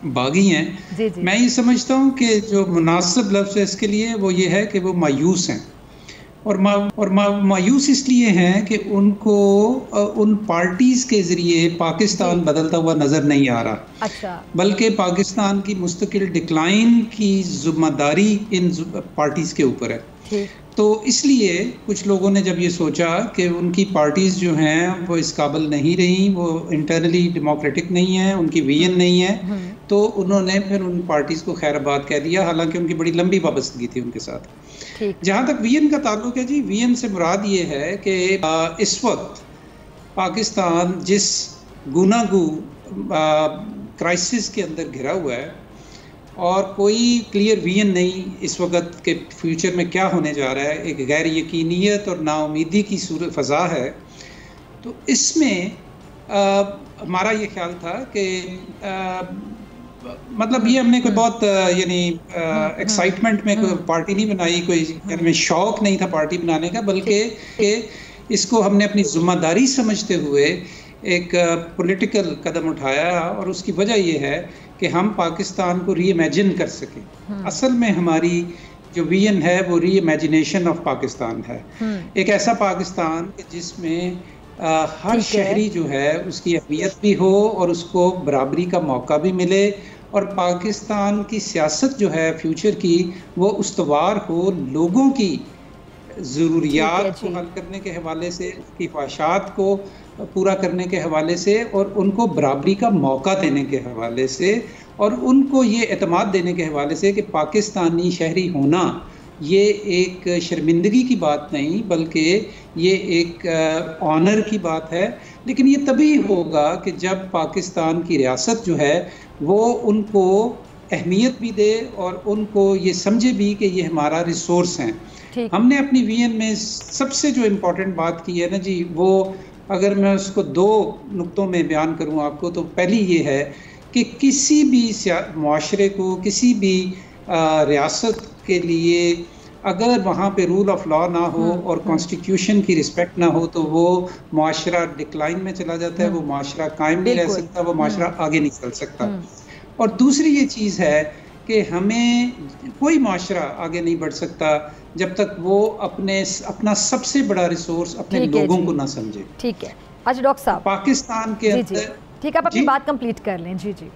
Speaker 5: बागी हैं। मैं ये समझता हूं कि जो मुनासिब लफ्ज़ है इसके लिए वो ये है कि वो मायूस हैं, और मायूस इसलिए हैं कि उनको उन पार्टीज़ के ज़रिए पाकिस्तान बदलता हुआ नज़र नहीं आ रहा। अच्छा। बल्कि पाकिस्तान की मुस्तकिल डिक्लाइन की ज़िम्मेदारी इन पार्टीज़ के ऊपर है। तो इसलिए कुछ लोगों ने जब ये सोचा कि उनकी पार्टीज़ जो हैं वो इस काबिल नहीं रही, वो इंटरनली डेमोक्रेटिक नहीं है, उनकी विजन नहीं है, तो उन्होंने फिर उन पार्टीज़ को खैराबाद कह दिया, हालांकि उनकी बड़ी लंबी वाबस्तगी थी उनके साथ। जहाँ तक विजन का ताल्लुक है जी, विजन से मुराद ये है कि इस वक्त पाकिस्तान जिस गुनागू क्राइसिस के अंदर घिरा हुआ है, और कोई क्लियर विजन नहीं इस वक्त के फ्यूचर में क्या होने जा रहा है, एक गैर यकीनियत और नाउमीदी की सूरत फ़ज़ा है। तो इसमें हमारा ये ख्याल था कि मतलब ये हमने कोई बहुत यानी एक्साइटमेंट में कोई पार्टी नहीं बनाई, कोई हमें शौक़ नहीं था पार्टी बनाने का, बल्कि इसको हमने अपनी ज़िम्मेदारी समझते हुए एक पॉलिटिकल कदम उठाया, और उसकी वजह ये है कि हम पाकिस्तान को री-इमेजिन कर सकें। असल में हमारी जो विजन है वो री-इमेजिनेशन ऑफ पाकिस्तान है, एक ऐसा पाकिस्तान जिसमें हर शहरी जो है उसकी अहमियत भी हो और उसको बराबरी का मौका भी मिले, और पाकिस्तान की सियासत जो है फ्यूचर की वो उस्तवार हो, लोगों की ज़रूरियात को हल करने के हवाले से, उनकी ख्वाहिशात को पूरा करने के हवाले से, और उनको बराबरी का मौका देने के हवाले से, और उनको ये एतमाद देने के हवाले से कि पाकिस्तानी शहरी होना ये एक शर्मिंदगी की बात नहीं, बल्कि ये एक ऑनर की बात है। लेकिन ये तभी होगा कि जब पाकिस्तान की रियासत जो है वो उनको अहमियत भी दे और उनको ये समझे भी कि ये हमारा रिसोर्स हैं। हमने अपनी विजन में सबसे जो इम्पोर्टेंट बात की है ना जी, वो अगर मैं उसको दो नुक्तों में बयान करूं आपको, तो पहली ये है कि किसी भी माशरे को, किसी भी रियासत के लिए अगर वहाँ पे रूल ऑफ लॉ ना हो और कॉन्स्टिट्यूशन की रिस्पेक्ट ना हो तो वो माशरा डिक्लाइन में चला जाता है, वो माशरा कायम नहीं रह सकता, वो माशरा आगे नहीं चल सकता। और दूसरी ये चीज़ है कि हमें कोई माशरा आगे नहीं बढ़ सकता जब तक वो अपना सबसे बड़ा रिसोर्स अपने लोगों को ना समझे।
Speaker 2: ठीक है। अच्छा डॉक्टर साहब, पाकिस्तान के अंदर, ठीक है, आप अपनी बात कंप्लीट कर लें। जी जी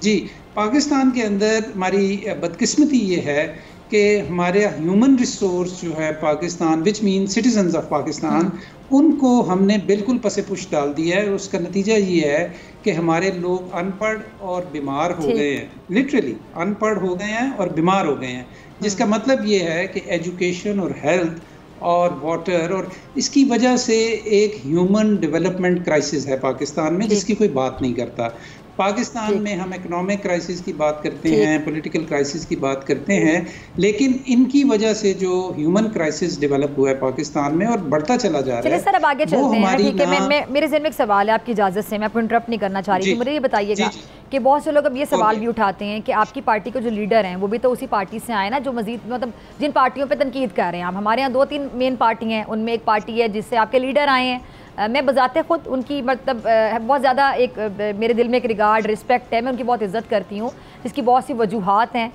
Speaker 5: जी, पाकिस्तान के अंदर हमारी बदकिस्मती ये है कि हमारे ह्यूमन रिसोर्स जो है Pakistan, which mean citizens of Pakistan, उनको हमने बिल्कुल पसे पुश डाल दिया है। उसका नतीजा ये है कि हमारे लोग अनपढ़ और बीमार हो गए हैं, लिटरली अनपढ़ हो गए हैं और बीमार हो गए हैं, जिसका मतलब ये है कि एजुकेशन और हेल्थ और वाटर, और इसकी वजह से एक ह्यूमन डेवलपमेंट क्राइसिस है पाकिस्तान में, जिसकी कोई बात नहीं करता। पाकिस्तान में हम इकोनॉमिक क्राइसिस की बात करते हैं, पॉलिटिकल क्राइसिस की बात करते हैं, लेकिन इनकी वजह से जो ह्यूमन क्राइसिस डेवलप हुआ है पाकिस्तान में और बढ़ता चला जा रहा है।
Speaker 2: सर अब आगे चलते हैं, ठीक है। मेरे ज़हन में एक सवाल है, आपकी इजाज़त से, मैं आपको इंटरप्ट नहीं करना चाह रही थी। मुझे ये बताइएगा कि बहुत से लोग अब ये सवाल भी उठाते हैं कि आपकी पार्टी के जो लीडर हैं वो भी तो उसी पार्टी से आए ना, जो मजीद मतलब जिन पार्टियों पर तनकीद कर रहे हैं आप। हमारे यहाँ 2-3 मेन पार्टी हैं, उनमें एक पार्टी है जिससे आपके लीडर आए हैं। मैं बजाते ख़ुद उनकी मतलब बहुत ज़्यादा एक मेरे दिल में एक रिगार्ड, रिस्पेक्ट है, मैं उनकी बहुत इज़्ज़त करती हूँ, जिसकी बहुत सी वजूहात हैं।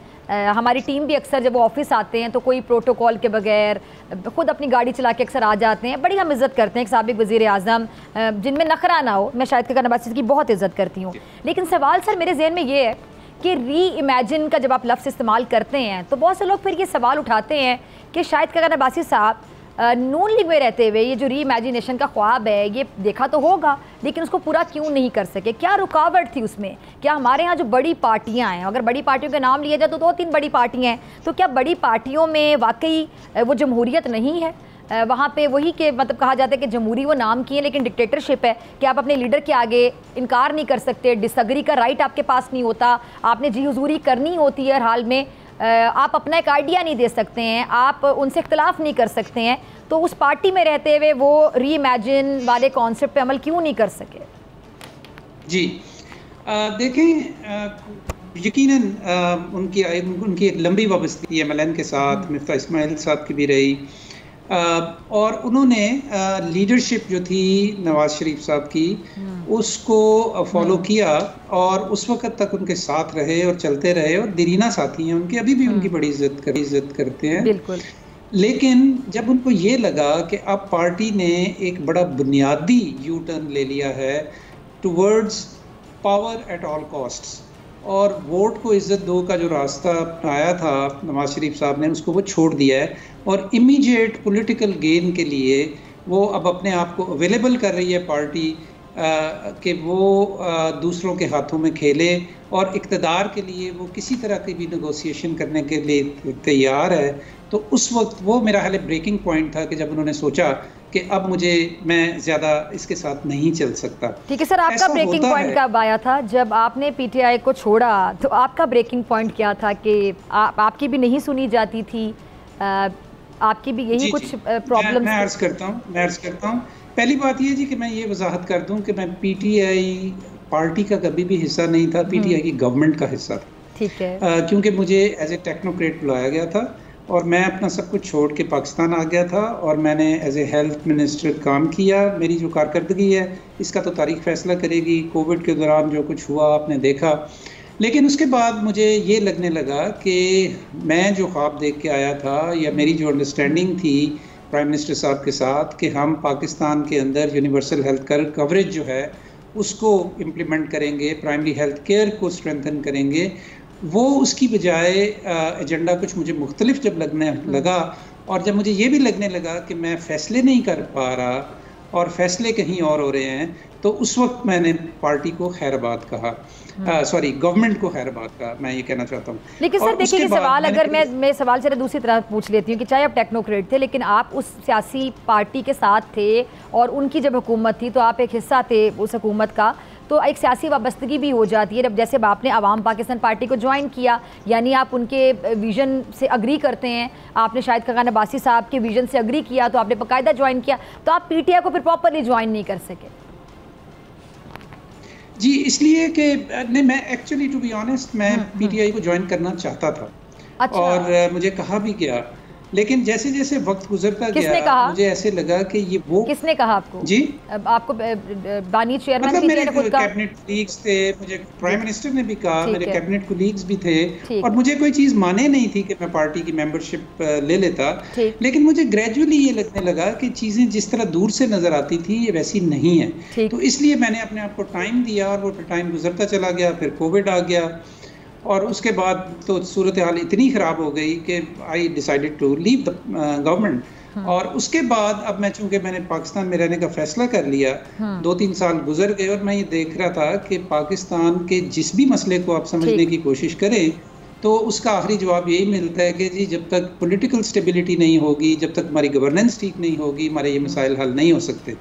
Speaker 2: हमारी टीम भी अक्सर जब वो ऑफिस आते हैं तो कोई प्रोटोकॉल के बगैर ख़ुद अपनी गाड़ी चला के अक्सर आ जाते हैं, बड़ी हम इज़्ज़त करते हैं। एक साबिक़ वज़ीर आज़म जिनमें नखरा ना हो, मैं शाहिद खान अब्बासी की बहुत इज़्ज़त करती हूँ। लेकिन सवाल सर मेरे जहन में ये है कि री इमेजिन का जब आप लफ्ज़ इस्तेमाल करते हैं तो बहुत से लोग फिर ये सवाल उठाते हैं कि शाहिद खान अब्बासी साहब नून लीग में रहते हुए ये जो री इमेजिनेशन का ख्वाब है ये देखा तो होगा, लेकिन उसको पूरा क्यों नहीं कर सके? क्या रुकावट थी उसमें? क्या हमारे यहाँ जो बड़ी पार्टियाँ हैं, अगर बड़ी पार्टियों के नाम लिए जाए तो 2-3 बड़ी पार्टियाँ हैं, तो क्या बड़ी पार्टियों में वाकई वो जमहूरियत नहीं है? वहाँ पे वही के मतलब कहा जाता है कि जमहूरी वो नाम की है लेकिन डिक्टेटरशिप है कि आप अपने लीडर के आगे इनकार नहीं कर सकते, डिसएग्री का राइट आपके पास नहीं होता, आपने जी हुजूरी करनी होती है हर हाल में, आप अपना एक आइडिया नहीं दे सकते हैं, आप उनसे इख्तलाफ नहीं कर सकते हैं। तो उस पार्टी में रहते हुए वो री इमेजिन वाले कॉन्सेप्ट पे अमल क्यों नहीं कर सके? जी
Speaker 5: देखें, यकीनन उनकी लंबी वाबस्तगी MLN के साथ, मिफ्ता इस्माइल साहब की भी रही, और उन्होंने लीडरशिप जो थी नवाज शरीफ साहब की उसको फॉलो किया और उस वक़्त तक उनके साथ रहे और चलते रहे, और दीरीना साथी हैं उनके, अभी भी उनकी बड़ी इज्जत करते हैं।
Speaker 2: बिल्कुल।
Speaker 5: लेकिन जब उनको ये लगा कि अब पार्टी ने एक बड़ा बुनियादी यू टर्न ले लिया है towards power at all costs, और वोट को इज्जत दो का जो रास्ता अपनाया था नवाज शरीफ साहब ने, उसको वो छोड़ दिया है, और इमीडिएट पॉलिटिकल गेन के लिए वो अब अपने आप को अवेलेबल कर रही है पार्टी कि वो दूसरों के हाथों में खेले, और इक़्तिदार के लिए वो किसी तरह की भी नेगोशिएशन करने के लिए तैयार है। तो उस वक्त वो मेरा हाल ब्रेकिंग पॉइंट था कि जब उन्होंने सोचा कि अब मैं ज़्यादा इसके साथ नहीं चल सकता।
Speaker 2: ठीक है सर, आपका ब्रेकिंग पॉइंट कब आया था? जब आपने PTI को छोड़ा तो आपका ब्रेकिंग पॉइंट क्या था कि आपकी भी नहीं सुनी जाती थी, आपकी भी यही कुछ प्रॉब्लम?
Speaker 5: मैं अर्ज़ करता हूँ। पहली बात ये जी कि मैं ये वजाहत कर दूं कि मैं PTI पार्टी का कभी भी हिस्सा नहीं था, PTI की गवर्नमेंट का हिस्सा था।
Speaker 2: ठीक है।
Speaker 5: क्योंकि मुझे एज ए टेक्नोक्रेट बुलाया गया था और मैं अपना सब कुछ छोड़ के पाकिस्तान आ गया था, और मैंने एज ए हेल्थ मिनिस्टर काम किया। मेरी जो कारकर्दगी है इसका तो तारीख फैसला करेगी। कोविड के दौरान जो कुछ हुआ आपने देखा, लेकिन उसके बाद मुझे ये लगने लगा कि मैं जो ख्वाब देख के आया था, या मेरी जो अंडरस्टैंडिंग थी प्राइम मिनिस्टर साहब के साथ कि हम पाकिस्तान के अंदर यूनिवर्सल हेल्थ कवरेज जो है उसको इम्प्लीमेंट करेंगे, प्राइमरी हेल्थ केयर को स्ट्रेंथन करेंगे, वो उसकी बजाय एजेंडा कुछ मुझे मुख्तलिफ जब लगने लगा, और जब मुझे ये भी लगने लगा कि मैं फ़ैसले नहीं कर पा रहा और फैसले कहीं और हो रहे हैं, तो उस वक्त मैंने पार्टी को खैराबाद कहा, सॉरी गवर्नमेंट को खैराबाद कहा, मैं ये कहना चाहता हूँ।
Speaker 2: लेकिन सर देखिए ये सवाल, अगर मैं सवाल जरा दूसरी तरह पूछ लेती हूँ कि चाहे आप टेक्नोक्रेट थे लेकिन आप उस सियासी पार्टी के साथ थे और उनकी जब हुकूमत थी तो आप एक हिस्सा थे उस हुकूमत का, तो एक सियासी वाबस्तगी भी हो जाती है। जब जैसे आपने आवाम पाकिस्तान पार्टी को ज्वाइन किया, यानी आप उनके विज़न से अग्री करते हैं, आपने शाहिद खान अब्बासी साहब के विज़न से अग्री किया तो आपने बाकायदा ज्वाइन किया, तो आप PTI को फिर प्रॉपरली ज्वाइन नहीं कर सके।
Speaker 5: जी इसलिए कि नहीं, मैं एक्चुअली टू बी ऑनेस्ट मैं पीटीआई को ज्वाइन करना चाहता था। अच्छा। और मुझे कहा भी गया, लेकिन जैसे जैसे वक्त गुजरता गया मुझे ऐसे लगा कि ये वो
Speaker 2: किसने कहा आपको? जी आपको बानी चेयरमैन
Speaker 5: मतलब मेरे कैबिनेट कुलीग्स थे, मुझे प्राइम मिनिस्टर ने भी कहा, मेरे कैबिनेट कुलीग्स भी थे, और मुझे कोई चीज माने नहीं थी कि मैं पार्टी की मेंबरशिप ले लेता, लेकिन मुझे ग्रेजुअली ये लगने लगा कि चीजें जिस तरह दूर से नजर आती थी ये वैसी नहीं है। तो इसलिए मैंने अपने आप को टाइम दिया और वो टाइम गुजरता चला गया, फिर कोविड आ गया और उसके बाद तो सूरत हाल इतनी ख़राब हो गई कि I decided to leave the government. और उसके बाद अब मैं चूंकि मैंने पाकिस्तान में रहने का फैसला कर लिया, 2-3 साल गुजर गए और मैं ये देख रहा था कि पाकिस्तान के जिस भी मसले को आप समझने की कोशिश करें तो उसका आखिरी जवाब यही मिलता है कि जी जब तक पॉलिटिकल स्टेबिलिटी नहीं होगी, जब तक हमारी गवर्नेंस ठीक नहीं होगी, हमारे ये मसाइल हल नहीं हो सकते।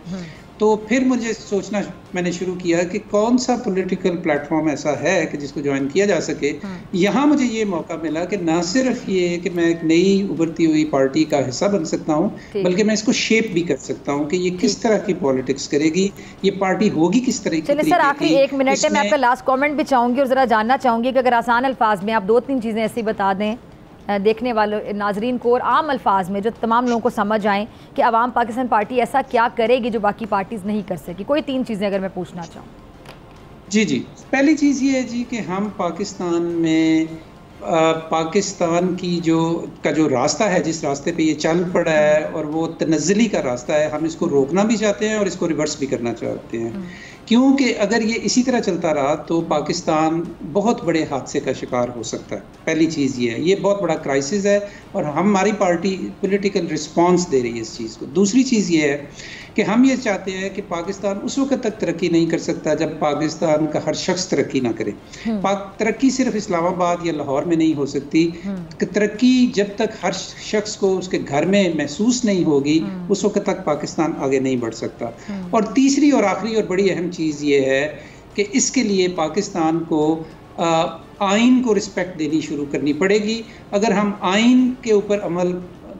Speaker 5: तो फिर मुझे सोचना मैंने शुरू किया कि कौन सा पॉलिटिकल प्लेटफॉर्म ऐसा है कि जिसको ज्वाइन किया जा सके। यहाँ मुझे ये मौका मिला कि ना सिर्फ ये कि मैं एक नई उभरती हुई पार्टी का हिस्सा बन सकता हूँ, बल्कि मैं इसको शेप भी कर सकता हूँ कि ये किस तरह की पॉलिटिक्स करेगी, ये पार्टी होगी किस तरह की।
Speaker 2: चलिए सर, आखिरी 1 मिनट में मैं आपका लास्ट कॉमेंट भी चाहूँगी और ज़रा जानना चाहूँगी कि अगर आसान अल्फाज में आप 2-3 चीज़ें ऐसी बता दें देखने वालों नाजरीन को और आम अल्फाज में जो तमाम लोगों को समझ आएँ कि अवाम पाकिस्तान पार्टी ऐसा क्या करेगी जो बाकी पार्टीज़ नहीं कर सकी। कोई 3 चीज़ें अगर मैं पूछना चाहूँ।
Speaker 5: जी जी, पहली चीज़ ये है जी कि हम पाकिस्तान में पाकिस्तान की जो रास्ता है, जिस रास्ते पे ये चल पड़ा है और वो तनज़्ज़ुली का रास्ता है, हम इसको रोकना भी चाहते हैं और इसको रिवर्स भी करना चाहते हैं, क्योंकि अगर ये इसी तरह चलता रहा तो पाकिस्तान बहुत बड़े हादसे का शिकार हो सकता है। पहली चीज़ ये है, ये बहुत बड़ा क्राइसिस है और हमारी पार्टी पॉलिटिकल रिस्पांस दे रही है इस चीज़ को। दूसरी चीज़ ये है कि हम ये चाहते हैं कि पाकिस्तान उस वक्त तक तरक्की नहीं कर सकता जब पाकिस्तान का हर शख्स तरक्की ना करे। तरक्की सिर्फ इस्लामाबाद या लाहौर में नहीं हो सकती, तरक्की जब तक हर शख्स को उसके घर में महसूस नहीं होगी उस वक्त तक पाकिस्तान आगे नहीं बढ़ सकता। और तीसरी और आखिरी और बड़ी अहम चीज़ ये है कि इसके लिए पाकिस्तान को आइन को रिस्पेक्ट देनी शुरू करनी पड़ेगी। अगर हम आइन के ऊपर अमल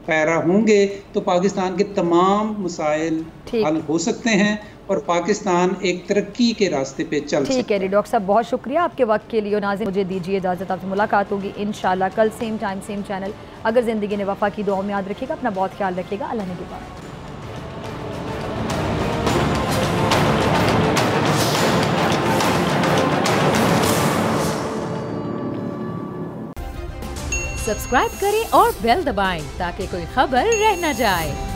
Speaker 5: पैरा होंगे तो पाकिस्तान के तमाम मसाइल हल हो सकते हैं और पाकिस्तान एक तरक्की के रास्ते पे चल सकता है।
Speaker 2: ठीक है डॉक्टर साहब, बहुत शुक्रिया आपके वक्त के लिए। नाज़रीन मुझे दीजिए इजाज़त, आपसे मुलाकात होगी इंशाल्लाह कल सेम टाइम सेम चैनल। अगर ज़िंदगी ने वफ़ा की दुआ में याद रखिएगा, अपना बहुत ख्याल रखिएगा। अल्लाह ने के बाद
Speaker 1: सब्सक्राइब करें और बेल दबाएं ताकि कोई खबर रह न जाए।